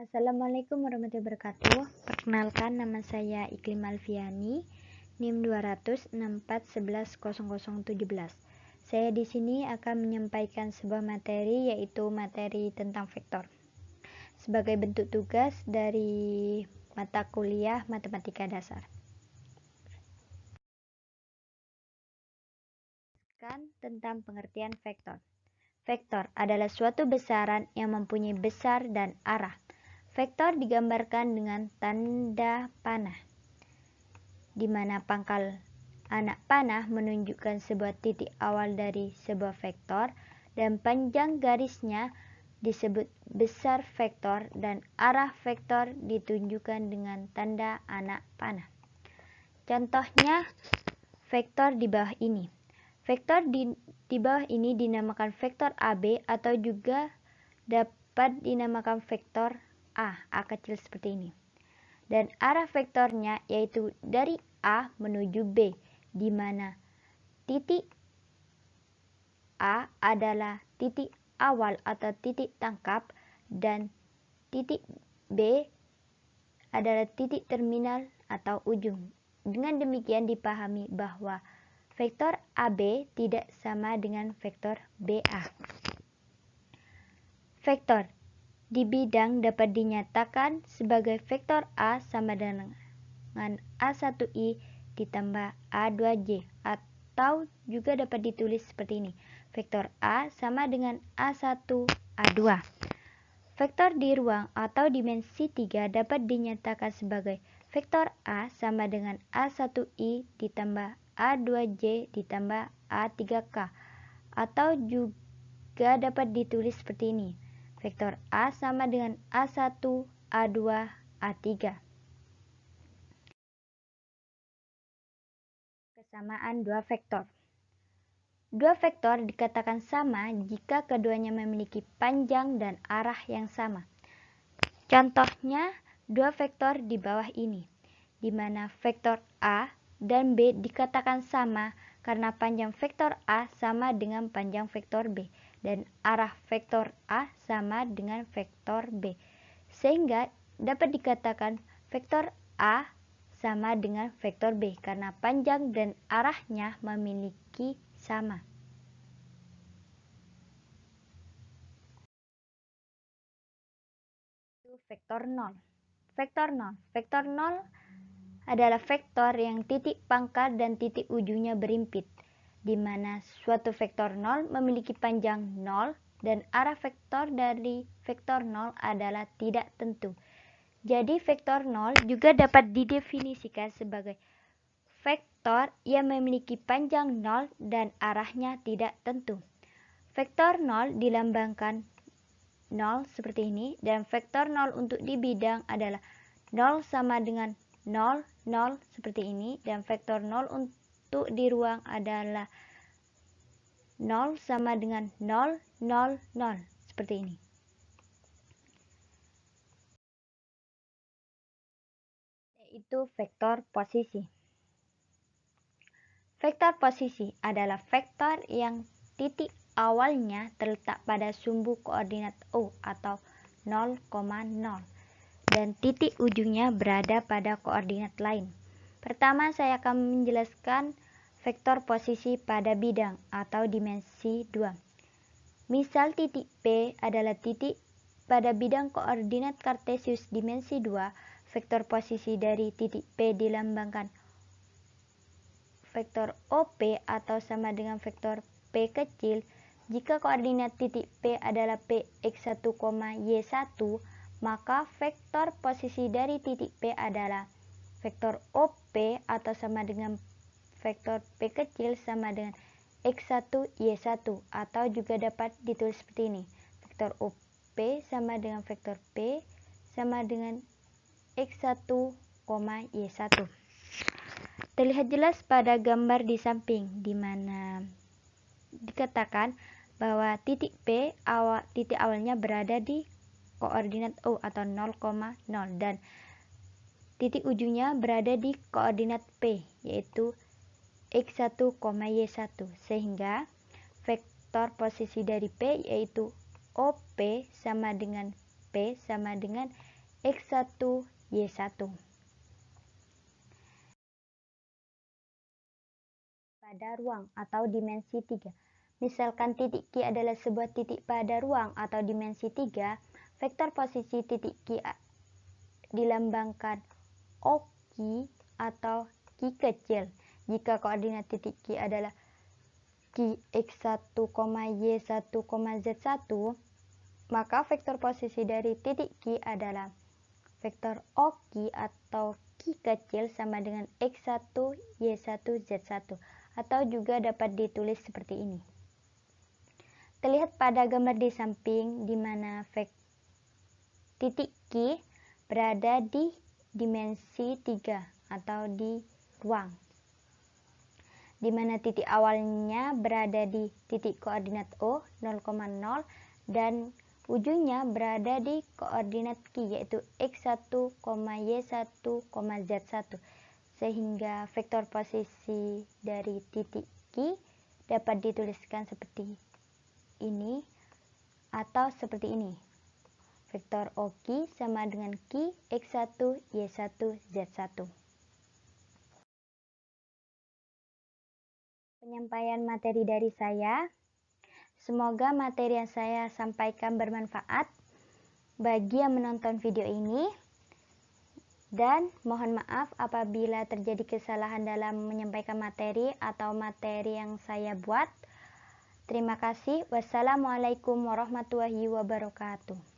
Assalamualaikum warahmatullahi wabarakatuh. Perkenalkan, nama saya Iklim Alfiani, NIM 20064110017. Saya di sini akan menyampaikan sebuah materi, yaitu materi tentang vektor sebagai bentuk tugas dari mata kuliah Matematika Dasar. Tentang pengertian vektor. Vektor adalah suatu besaran yang mempunyai besar dan arah. Vektor digambarkan dengan tanda panah, di mana pangkal anak panah menunjukkan sebuah titik awal dari sebuah vektor, dan panjang garisnya disebut besar vektor, dan arah vektor ditunjukkan dengan tanda anak panah. Contohnya vektor di bawah ini. Vektor di bawah ini dinamakan vektor AB, atau juga dapat dinamakan vektor A kecil seperti ini. Dan arah vektornya yaitu dari A menuju B, di mana titik A adalah titik awal atau titik tangkap, dan titik B adalah titik terminal atau ujung. Dengan demikian dipahami bahwa vektor AB tidak sama dengan vektor BA. Vektor di bidang dapat dinyatakan sebagai vektor A sama dengan A1I ditambah A2J, atau juga dapat ditulis seperti ini. Vektor A sama dengan A1A2. Vektor di ruang atau dimensi 3 dapat dinyatakan sebagai vektor A sama dengan A1I ditambah A2J ditambah A3K, atau juga dapat ditulis seperti ini. Vektor A sama dengan A1, A2, A3. Kesamaan dua vektor. Dua vektor dikatakan sama jika keduanya memiliki panjang dan arah yang sama. Contohnya dua vektor di bawah ini, di mana vektor A dan B dikatakan sama karena panjang vektor A sama dengan panjang vektor B, dan arah vektor A sama dengan vektor B, sehingga dapat dikatakan vektor A sama dengan vektor B karena panjang dan arahnya memiliki sama. Vektor 0. Vektor 0 adalah vektor yang titik pangkal dan titik ujungnya berimpit, di mana suatu vektor 0 memiliki panjang 0 dan arah vektor dari vektor 0 adalah tidak tentu. Jadi vektor 0 juga dapat didefinisikan sebagai vektor yang memiliki panjang 0 dan arahnya tidak tentu. Vektor 0 dilambangkan 0 seperti ini, dan vektor 0 untuk di bidang adalah 0 sama dengan 0, 0 seperti ini, dan vektor 0 untuk di ruang adalah 0 sama dengan 0, 0, 0 seperti ini. Yaitu vektor posisi. Vektor posisi adalah vektor yang titik awalnya terletak pada sumbu koordinat O atau 0,0, dan titik ujungnya berada pada koordinat lain. Pertama, saya akan menjelaskan vektor posisi pada bidang atau dimensi 2. Misal titik P adalah titik pada bidang koordinat kartesius dimensi 2, vektor posisi dari titik P dilambangkan vektor OP atau sama dengan vektor P kecil. Jika koordinat titik P adalah Px1, Y1, maka vektor posisi dari titik P adalah vektor OP atau sama dengan vektor P kecil sama dengan X1, Y1, atau juga dapat ditulis seperti ini. Vektor OP sama dengan vektor P sama dengan X1, Y1. Terlihat jelas pada gambar di samping, di mana dikatakan bahwa titik P titik awalnya berada di koordinat O atau 0,0, dan titik ujungnya berada di koordinat P yaitu X1, Y1, sehingga vektor posisi dari P yaitu OP sama dengan P sama dengan X1 Y1. Pada ruang atau dimensi 3. Misalkan titik Q adalah sebuah titik pada ruang atau dimensi 3, vektor posisi titik Q dilambangkan OQ atau Q kecil. Jika koordinat titik Q adalah Q X1, Y1, Z1, maka vektor posisi dari titik Q adalah vektor OQ atau Q kecil sama dengan X1, Y1, Z1, atau juga dapat ditulis seperti ini. Terlihat pada gambar di samping di mana titik Q berada di dimensi 3 atau di ruang, di mana titik awalnya berada di titik koordinat O 0,0 dan ujungnya berada di koordinat Q yaitu X1, Y1, Z1, sehingga vektor posisi dari titik Q dapat dituliskan seperti ini atau seperti ini. Vektor OQ sama dengan Q X1, Y1, Z1. Penyampaian materi dari saya. Semoga materi yang saya sampaikan bermanfaat bagi yang menonton video ini, dan mohon maaf apabila terjadi kesalahan dalam menyampaikan materi atau materi yang saya buat. Terima kasih. Wassalamualaikum warahmatullahi wabarakatuh.